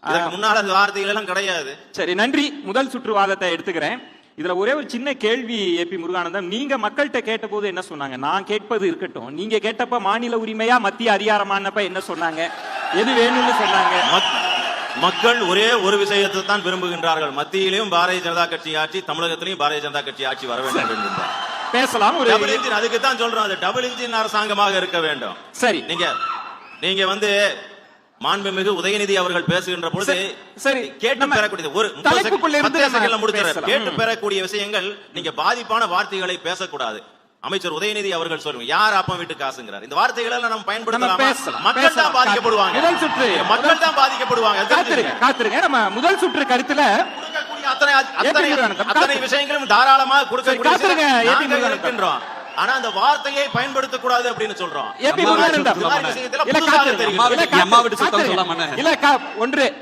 இதற்கு முன்னால அந்த வார்த்தைகள் எல்லாம் கிடையாது. சரி, நன்றி. முதல் சுற்றுவாதத்தை எடுத்துக்கிறேன். இதுல ஒரே ஒரு சின்ன கேள்வி ஏபி முருகானந்தம், நீங்க மக்கள்கிட்ட கேட்ட போது என்ன சொன்னாங்க? நான் கேட்பது இருக்கட்டும், நீங்க கேட்டப்ப மாநில உரிமையா மத்திய அதிகாரமானப்ப என்ன சொன்னாங்க? எது வேணும்னு சொன்னாங்க? மக்கள் ஒரே ஒரு விஷயத்தை தான் விரும்புகின்றார்கள். மத்தியிலும் பாரதிய ஜனதா கட்சி ஆட்சி, தமிழகத்திலும் பாரதிய ஜனதா கட்சி ஆட்சி வர வேண்டும். பேசலாம். ஒரு டபுள் இன்ஜின், அதுக்கு தான் சொல்றோம், அது டபுள் இன்ஜின் அரசாங்கமாக இருக்க வேண்டும். சரி, நீங்க வந்து மாண்புமிகு உதயநிதி அவர்கள் பேசுகின்ற பொழுது சரி கேட்டு பெறக்கூடிய ஒரு கேட்டு பெறக்கூடிய விஷயங்கள், நீங்க பாதிப்பான வார்த்தைகளை பேசக்கூடாது. அமைச்சர் உதயநிதி அவர்கள் சொல்லுங்க, யார் அப்பம் வீட்டு காசுங்கிறார், இந்த வார்த்தைகளை நம்ம பயன்படுத்தலாம். மக்கள் தான் பாதிக்கப்படுவாங்க. முதல் சுற்று மக்கள் தான் பாதிக்கப்படுவாங்க. காத்துருங்க. நம்ம முதல் சுற்று கருத்துல அத்தனை விஷயங்களும் தாராளமாக கொடுக்க, ஆனா அந்த வார்த்தையை பயன்படுத்தக்கூடாது அப்படின்னு சொல்றோம். ஒன்று